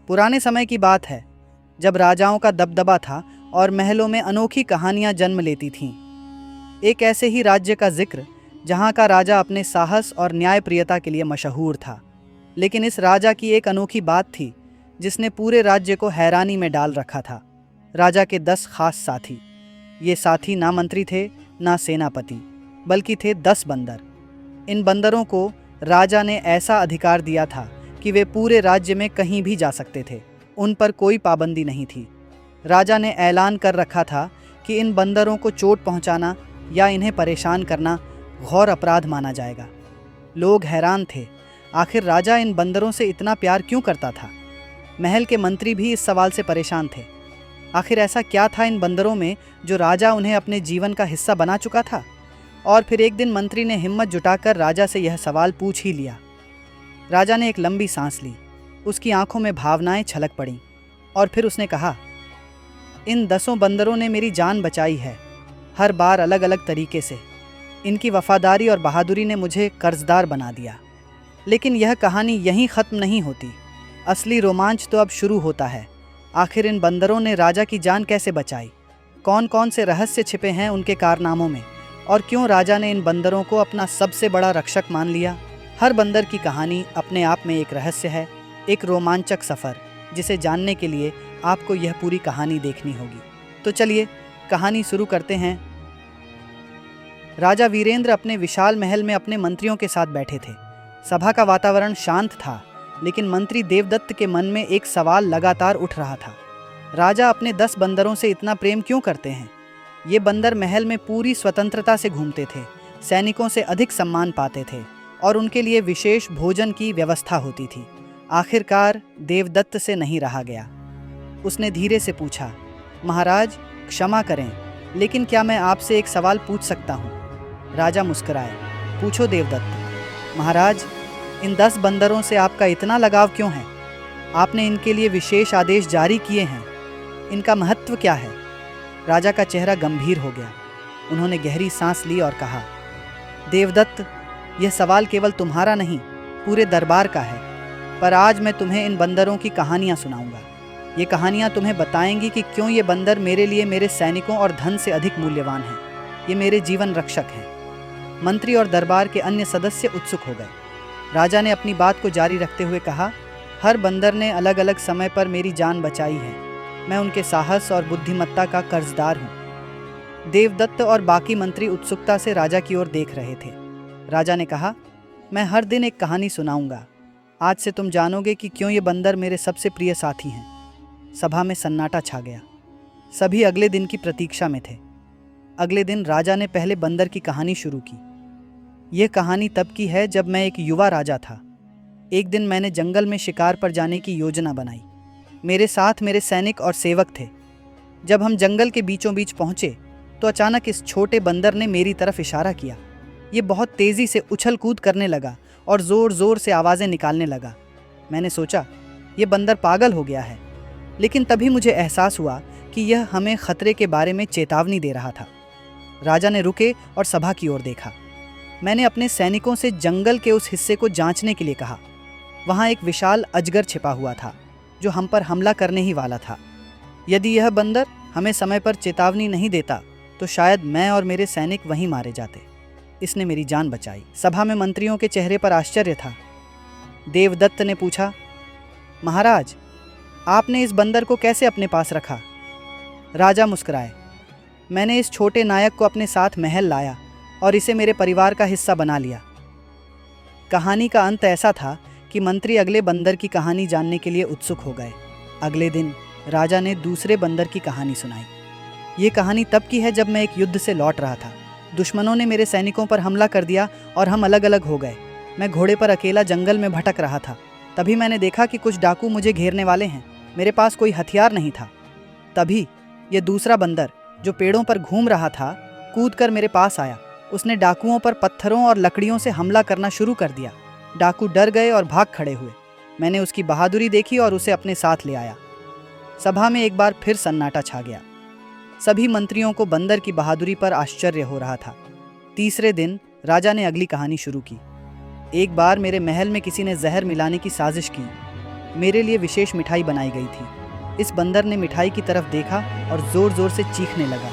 पुराने समय की बात है, जब राजाओं का दबदबा था और महलों में अनोखी कहानियां जन्म लेती थीं। एक ऐसे ही राज्य का जिक्र जहां का राजा अपने साहस और न्यायप्रियता के लिए मशहूर था। लेकिन इस राजा की एक अनोखी बात थी जिसने पूरे राज्य को हैरानी में डाल रखा था। राजा के 10 खास साथी। ये साथी ना मंत्री थे, ना सेनापति, बल्कि थे 10 बंदर। इन बंदरों को राजा ने ऐसा अधिकार दिया था कि वे पूरे राज्य में कहीं भी जा सकते थे। उन पर कोई पाबंदी नहीं थी। राजा ने ऐलान कर रखा था कि इन बंदरों को चोट पहुंचाना या इन्हें परेशान करना घोर अपराध माना जाएगा। लोग हैरान थे, आखिर राजा इन बंदरों से इतना प्यार क्यों करता था। महल के मंत्री भी इस सवाल से परेशान थे। आखिर ऐसा क्या था इन बंदरों में जो राजा उन्हें अपने जीवन का हिस्सा बना चुका था। और फिर एक दिन मंत्री ने हिम्मत जुटाकर राजा से यह सवाल पूछ ही लिया। राजा ने एक लंबी सांस ली, उसकी आंखों में भावनाएं छलक पड़ीं और फिर उसने कहा, इन 10 बंदरों ने मेरी जान बचाई है, हर बार अलग अलग तरीके से। इनकी वफादारी और बहादुरी ने मुझे कर्जदार बना दिया। लेकिन यह कहानी यहीं ख़त्म नहीं होती। असली रोमांच तो अब शुरू होता है। आखिर इन बंदरों ने राजा की जान कैसे बचाई, कौन कौन से रहस्य छिपे हैं उनके कारनामों में, और क्यों राजा ने इन बंदरों को अपना सबसे बड़ा रक्षक मान लिया। हर बंदर की कहानी अपने आप में एक रहस्य है, एक रोमांचक सफ़र, जिसे जानने के लिए आपको यह पूरी कहानी देखनी होगी। तो चलिए कहानी शुरू करते हैं। राजा वीरेंद्र अपने विशाल महल में अपने मंत्रियों के साथ बैठे थे। सभा का वातावरण शांत था, लेकिन मंत्री देवदत्त के मन में एक सवाल लगातार उठ रहा था। राजा अपने 10 बंदरों से इतना प्रेम क्यों करते हैं। ये बंदर महल में पूरी स्वतंत्रता से घूमते थे, सैनिकों से अधिक सम्मान पाते थे और उनके लिए विशेष भोजन की व्यवस्था होती थी। आखिरकार देवदत्त से नहीं रहा गया। उसने धीरे से पूछा, महाराज क्षमा करें, लेकिन क्या मैं आपसे एक सवाल पूछ सकता हूँ। राजा मुस्कुराए। पूछो देवदत्त। महाराज, इन 10 बंदरों से आपका इतना लगाव क्यों है। आपने इनके लिए विशेष आदेश जारी किए हैं, इनका महत्व क्या है। राजा का चेहरा गंभीर हो गया। उन्होंने गहरी सांस ली और कहा, देवदत्त, यह सवाल केवल तुम्हारा नहीं, पूरे दरबार का है। पर आज मैं तुम्हें इन बंदरों की कहानियाँ सुनाऊंगा। ये कहानियाँ तुम्हें बताएंगी कि क्यों ये बंदर मेरे लिए मेरे सैनिकों और धन से अधिक मूल्यवान हैं। ये मेरे जीवन रक्षक हैं। मंत्री और दरबार के अन्य सदस्य उत्सुक हो गए। राजा ने अपनी बात को जारी रखते हुए कहा, हर बंदर ने अलग अलग समय पर मेरी जान बचाई है। मैं उनके साहस और बुद्धिमत्ता का कर्जदार हूँ। देवदत्त और बाकी मंत्री उत्सुकता से राजा की ओर देख रहे थे। राजा ने कहा, मैं हर दिन एक कहानी सुनाऊंगा। आज से तुम जानोगे कि क्यों ये बंदर मेरे सबसे प्रिय साथी हैं। सभा में सन्नाटा छा गया। सभी अगले दिन की प्रतीक्षा में थे। अगले दिन राजा ने पहले बंदर की कहानी शुरू की। यह कहानी तब की है जब मैं एक युवा राजा था। एक दिन मैंने जंगल में शिकार पर जाने की योजना बनाई। मेरे साथ मेरे सैनिक और सेवक थे। जब हम जंगल के बीचों बीच पहुंचे तो अचानक इस छोटे बंदर ने मेरी तरफ इशारा किया। ये बहुत तेज़ी से उछल कूद करने लगा और ज़ोर ज़ोर से आवाज़ें निकालने लगा। मैंने सोचा ये बंदर पागल हो गया है, लेकिन तभी मुझे एहसास हुआ कि यह हमें खतरे के बारे में चेतावनी दे रहा था। राजा ने रुके और सभा की ओर देखा। मैंने अपने सैनिकों से जंगल के उस हिस्से को जांचने के लिए कहा। वहाँ एक विशाल अजगर छिपा हुआ था जो हम पर हमला करने ही वाला था। यदि यह बंदर हमें समय पर चेतावनी नहीं देता तो शायद मैं और मेरे सैनिक वहीं मारे जाते। इसने मेरी जान बचाई। सभा में मंत्रियों के चेहरे पर आश्चर्य था। देवदत्त ने पूछा, महाराज, आपने इस बंदर को कैसे अपने पास रखा। राजा मुस्कुराए। मैंने इस छोटे नायक को अपने साथ महल लाया और इसे मेरे परिवार का हिस्सा बना लिया। कहानी का अंत ऐसा था कि मंत्री अगले बंदर की कहानी जानने के लिए उत्सुक हो गए। अगले दिन राजा ने दूसरे बंदर की कहानी सुनाई। ये कहानी तब की है जब मैं एक युद्ध से लौट रहा था। दुश्मनों ने मेरे सैनिकों पर हमला कर दिया और हम अलग अलग हो गए। मैं घोड़े पर अकेला जंगल में भटक रहा था। तभी मैंने देखा कि कुछ डाकू मुझे घेरने वाले हैं। मेरे पास कोई हथियार नहीं था। तभी ये दूसरा बंदर जो पेड़ों पर घूम रहा था कूदकर मेरे पास आया। उसने डाकुओं पर पत्थरों और लकड़ियों से हमला करना शुरू कर दिया। डाकू डर गए और भाग खड़े हुए। मैंने उसकी बहादुरी देखी और उसे अपने साथ ले आया। सभा में एक बार फिर सन्नाटा छा गया। सभी मंत्रियों को बंदर की बहादुरी पर आश्चर्य हो रहा था। तीसरे दिन राजा ने अगली कहानी शुरू की। एक बार मेरे महल में किसी ने जहर मिलाने की साजिश की। मेरे लिए विशेष मिठाई बनाई गई थी। इस बंदर ने मिठाई की तरफ देखा और ज़ोर ज़ोर से चीखने लगा।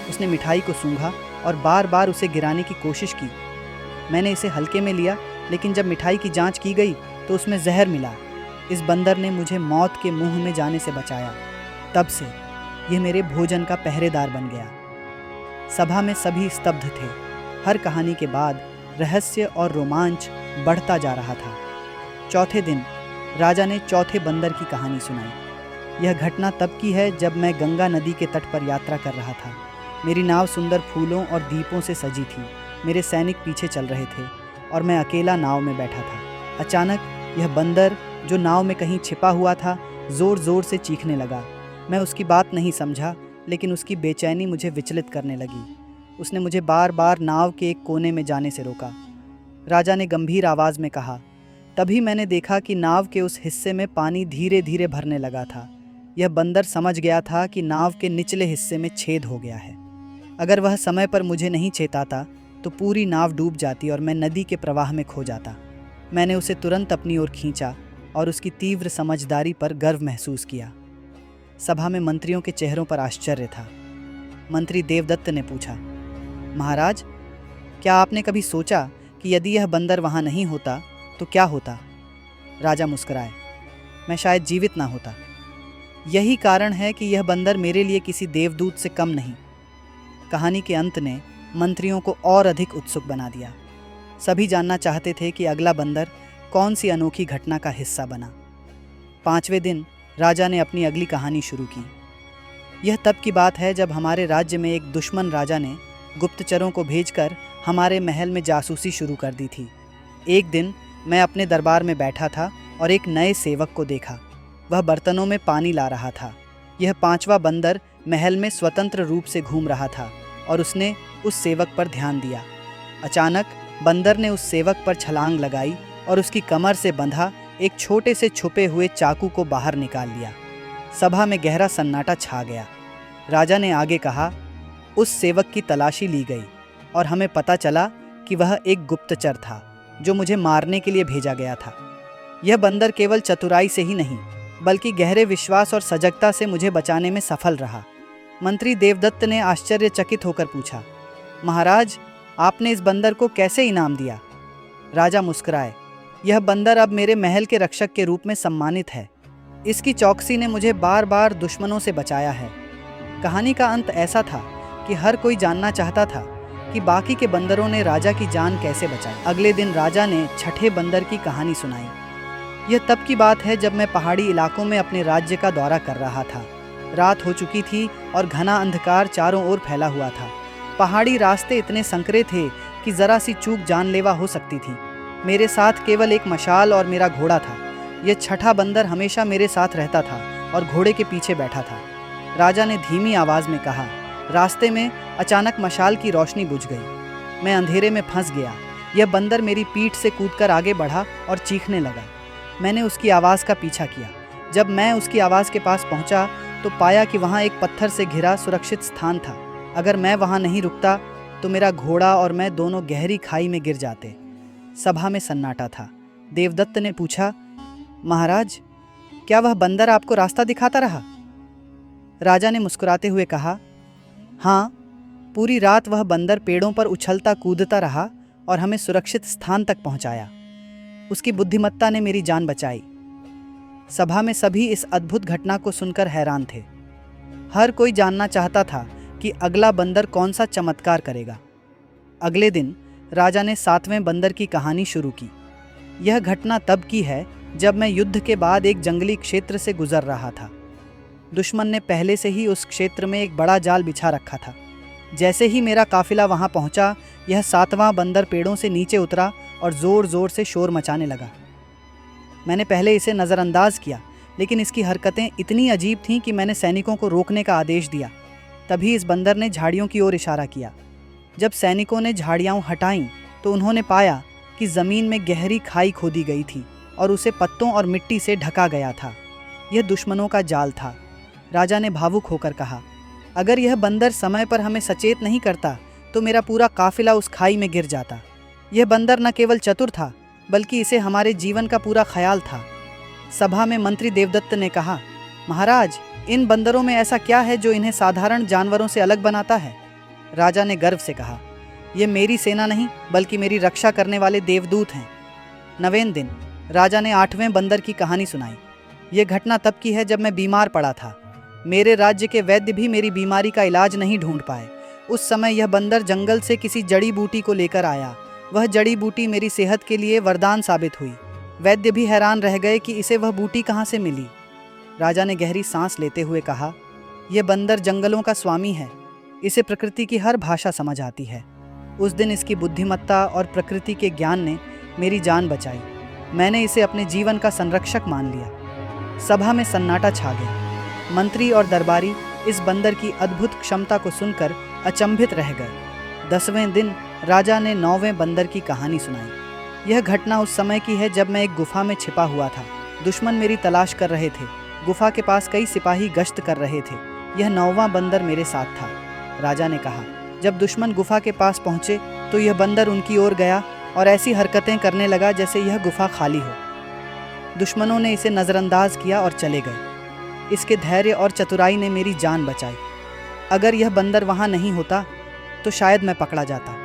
उसने मिठाई को सूंघा और बार बार उसे गिराने की कोशिश की। मैंने इसे हल्के में लिया, लेकिन जब मिठाई की जांच की गई तो उसमें जहर मिला। इस बंदर ने मुझे मौत के मुंह में जाने से बचाया। तब से यह मेरे भोजन का पहरेदार बन गया। सभा में सभी स्तब्ध थे। हर कहानी के बाद रहस्य और रोमांच बढ़ता जा रहा था। चौथे दिन राजा ने चौथे बंदर की कहानी सुनाई। यह घटना तब की है जब मैं गंगा नदी के तट पर यात्रा कर रहा था। मेरी नाव सुंदर फूलों और दीपों से सजी थी। मेरे सैनिक पीछे चल रहे थे और मैं अकेला नाव में बैठा था। अचानक यह बंदर, जो नाव में कहीं छिपा हुआ था, ज़ोर ज़ोर से चीखने लगा। मैं उसकी बात नहीं समझा, लेकिन उसकी बेचैनी मुझे विचलित करने लगी। उसने मुझे बार बार नाव के एक कोने में जाने से रोका। राजा ने गंभीर आवाज़ में कहा। तभी मैंने देखा कि नाव के उस हिस्से में पानी धीरे धीरे भरने लगा था। यह बंदर समझ गया था कि नाव के निचले हिस्से में छेद हो गया है। अगर वह समय पर मुझे नहीं चेताता तो पूरी नाव डूब जाती और मैं नदी के प्रवाह में खो जाता। मैंने उसे तुरंत अपनी ओर खींचा और उसकी तीव्र समझदारी पर गर्व महसूस किया। सभा में मंत्रियों के चेहरों पर आश्चर्य था। मंत्री देवदत्त ने पूछा, महाराज, क्या आपने कभी सोचा कि यदि यह बंदर वहाँ नहीं होता तो क्या होता? राजा मुस्कुराए, मैं शायद जीवित ना होता। यही कारण है कि यह बंदर मेरे लिए किसी देवदूत से कम नहीं। कहानी के अंत ने मंत्रियों को और अधिक उत्सुक बना दिया। सभी जानना चाहते थे कि अगला बंदर कौन सी अनोखी घटना का हिस्सा बना। 5वें दिन राजा ने अपनी अगली कहानी शुरू की। यह तब की बात है जब हमारे राज्य में एक दुश्मन राजा ने गुप्तचरों को भेजकर हमारे महल में जासूसी शुरू कर दी थी। एक दिन मैं अपने दरबार में बैठा था और एक नए सेवक को देखा। वह बर्तनों में पानी ला रहा था। यह 5वां बंदर महल में स्वतंत्र रूप से घूम रहा था और उसने उस सेवक पर ध्यान दिया। अचानक बंदर ने उस सेवक पर छलांग लगाई और उसकी कमर से बंधा एक छोटे से छुपे हुए चाकू को बाहर निकाल लिया। सभा में गहरा सन्नाटा छा गया। राजा ने आगे कहा, उस सेवक की तलाशी ली गई और हमें पता चला कि वह एक गुप्तचर था जो मुझे मारने के लिए भेजा गया था। यह बंदर केवल चतुराई से ही नहीं, बल्कि गहरे विश्वास और सजगता से मुझे बचाने में सफल रहा। मंत्री देवदत्त ने आश्चर्यचकित होकर पूछा, महाराज, आपने इस बंदर को कैसे इनाम दिया? राजा मुस्कुराए, यह बंदर अब मेरे महल के रक्षक के रूप में सम्मानित है। इसकी चौकसी ने मुझे बार बार दुश्मनों से बचाया है। कहानी का अंत ऐसा था कि हर कोई जानना चाहता था कि बाकी के बंदरों ने राजा की जान कैसे बचाई। अगले दिन राजा ने छठे बंदर की कहानी सुनाई। यह तब की बात है जब मैं पहाड़ी इलाकों में अपने राज्य का दौरा कर रहा था। रात हो चुकी थी और घना अंधकार चारों ओर फैला हुआ था। पहाड़ी रास्ते इतने संकरे थे कि जरा सी चूक जानलेवा हो सकती थी। मेरे साथ केवल एक मशाल और मेरा घोड़ा था। यह छठा बंदर हमेशा मेरे साथ रहता था और घोड़े के पीछे बैठा था। राजा ने धीमी आवाज़ में कहा। रास्ते में अचानक मशाल की रोशनी बुझ गई। मैं अंधेरे में फंस गया। यह बंदर मेरी पीठ से कूदकर आगे बढ़ा और चीखने लगा। मैंने उसकी आवाज़ का पीछा किया। जब मैं उसकी आवाज़ के पास पहुंचा तो पाया कि वहां एक पत्थर से घिरा सुरक्षित स्थान था। अगर मैं वहां नहीं रुकता तो मेरा घोड़ा और मैं दोनों गहरी खाई में गिर जाते। सभा में सन्नाटा था। देवदत्त ने पूछा, महाराज, क्या वह बंदर आपको रास्ता दिखाता रहा? राजा ने मुस्कुराते हुए कहा, हाँ, पूरी रात वह बंदर पेड़ों पर उछलता कूदता रहा और हमें सुरक्षित स्थान तक पहुंचाया। उसकी बुद्धिमत्ता ने मेरी जान बचाई। सभा में सभी इस अद्भुत घटना को सुनकर हैरान थे। हर कोई जानना चाहता था कि अगला बंदर कौन सा चमत्कार करेगा। अगले दिन राजा ने 7वें बंदर की कहानी शुरू की। यह घटना तब की है जब मैं युद्ध के बाद एक जंगली क्षेत्र से गुजर रहा था। दुश्मन ने पहले से ही उस क्षेत्र में एक बड़ा जाल बिछा रखा था। जैसे ही मेरा काफिला वहां पहुंचा, यह 7वां बंदर पेड़ों से नीचे उतरा और ज़ोर ज़ोर से शोर मचाने लगा। मैंने पहले इसे नज़रअंदाज किया, लेकिन इसकी हरकतें इतनी अजीब थीं कि मैंने सैनिकों को रोकने का आदेश दिया। तभी इस बंदर ने झाड़ियों की ओर इशारा किया। जब सैनिकों ने झाड़ियाँ हटाईं तो उन्होंने पाया कि ज़मीन में गहरी खाई खोदी गई थी और उसे पत्तों और मिट्टी से ढका गया था। यह दुश्मनों का जाल था। राजा ने भावुक होकर कहा, अगर यह बंदर समय पर हमें सचेत नहीं करता तो मेरा पूरा काफिला उस खाई में गिर जाता। यह बंदर न केवल चतुर था, बल्कि इसे हमारे जीवन का पूरा ख्याल था। सभा में मंत्री देवदत्त ने कहा, महाराज, इन बंदरों में ऐसा क्या है जो इन्हें साधारण जानवरों से अलग बनाता है? राजा ने गर्व से कहा, ये मेरी सेना नहीं बल्कि मेरी रक्षा करने वाले देवदूत हैं। 9वें दिन राजा ने 8वें बंदर की कहानी सुनाई। ये घटना तब की है जब मैं बीमार पड़ा था। मेरे राज्य के वैद्य भी मेरी बीमारी का इलाज नहीं ढूंढ पाए। उस समय यह बंदर जंगल से किसी जड़ी बूटी को लेकर आया। वह जड़ी बूटी मेरी सेहत के लिए वरदान साबित हुई। वैद्य भी हैरान रह गए कि इसे वह बूटी कहाँ से मिली। राजा ने गहरी सांस लेते हुए कहा, यह बंदर जंगलों का स्वामी है। इसे प्रकृति की हर भाषा समझ आती है। उस दिन इसकी बुद्धिमत्ता और प्रकृति के ज्ञान ने मेरी जान बचाई। मैंने इसे अपने जीवन का संरक्षक मान लिया। सभा में सन्नाटा छा गया। मंत्री और दरबारी इस बंदर की अद्भुत क्षमता को सुनकर अचंभित रह गए। 10वें दिन राजा ने 9वें बंदर की कहानी सुनाई। यह घटना उस समय की है जब मैं एक गुफा में छिपा हुआ था। दुश्मन मेरी तलाश कर रहे थे। गुफा के पास कई सिपाही गश्त कर रहे थे। यह 9वां बंदर मेरे साथ था। राजा ने कहा, जब दुश्मन गुफा के पास पहुंचे तो यह बंदर उनकी ओर गया और ऐसी हरकतें करने लगा जैसे यह गुफा खाली हो। दुश्मनों ने इसे नज़रअंदाज किया और चले गए। इसके धैर्य और चतुराई ने मेरी जान बचाई। अगर यह बंदर वहाँ नहीं होता तो शायद मैं पकड़ा जाता।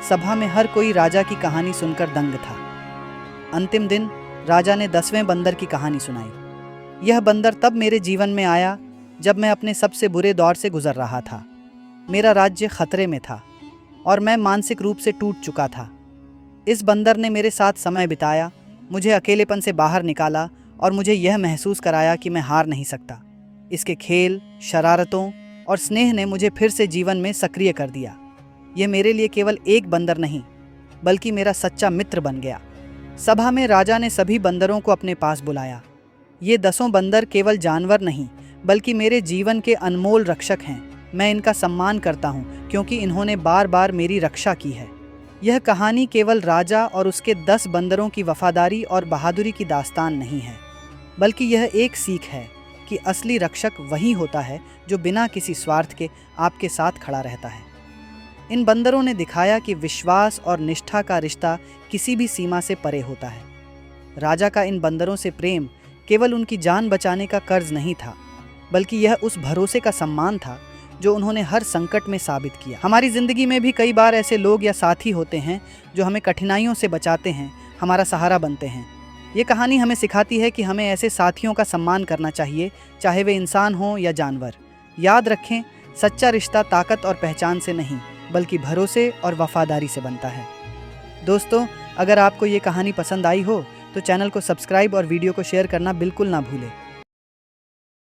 सभा में हर कोई राजा की कहानी सुनकर दंग था। अंतिम दिन राजा ने 10वें बंदर की कहानी सुनाई। यह बंदर तब मेरे जीवन में आया जब मैं अपने सबसे बुरे दौर से गुजर रहा था। मेरा राज्य खतरे में था और मैं मानसिक रूप से टूट चुका था। इस बंदर ने मेरे साथ समय बिताया, मुझे अकेलेपन से बाहर निकाला और मुझे यह महसूस कराया कि मैं हार नहीं सकता। इसके खेल, शरारतों और स्नेह ने मुझे फिर से जीवन में सक्रिय कर दिया। यह मेरे लिए केवल एक बंदर नहीं बल्कि मेरा सच्चा मित्र बन गया। सभा में राजा ने सभी बंदरों को अपने पास बुलाया। ये 10 बंदर केवल जानवर नहीं बल्कि मेरे जीवन के अनमोल रक्षक हैं। मैं इनका सम्मान करता हूँ क्योंकि इन्होंने बार बार मेरी रक्षा की है। यह कहानी केवल राजा और उसके 10 बंदरों की वफादारी और बहादुरी की दास्तान नहीं है, बल्कि यह एक सीख है कि असली रक्षक वही होता है जो बिना किसी स्वार्थ के आपके साथ खड़ा रहता है। इन बंदरों ने दिखाया कि विश्वास और निष्ठा का रिश्ता किसी भी सीमा से परे होता है। राजा का इन बंदरों से प्रेम केवल उनकी जान बचाने का कर्ज नहीं था, बल्कि यह उस भरोसे का सम्मान था जो उन्होंने हर संकट में साबित किया। हमारी ज़िंदगी में भी कई बार ऐसे लोग या साथी होते हैं जो हमें कठिनाइयों से बचाते हैं, हमारा सहारा बनते हैं। ये कहानी हमें सिखाती है कि हमें ऐसे साथियों का सम्मान करना चाहिए, चाहे वे इंसान हों या जानवर। याद रखें, सच्चा रिश्ता ताकत और पहचान से नहीं बल्कि भरोसे और वफादारी से बनता है। दोस्तों, अगर आपको ये कहानी पसंद आई हो तो चैनल को सब्सक्राइब और वीडियो को शेयर करना बिल्कुल ना भूलें।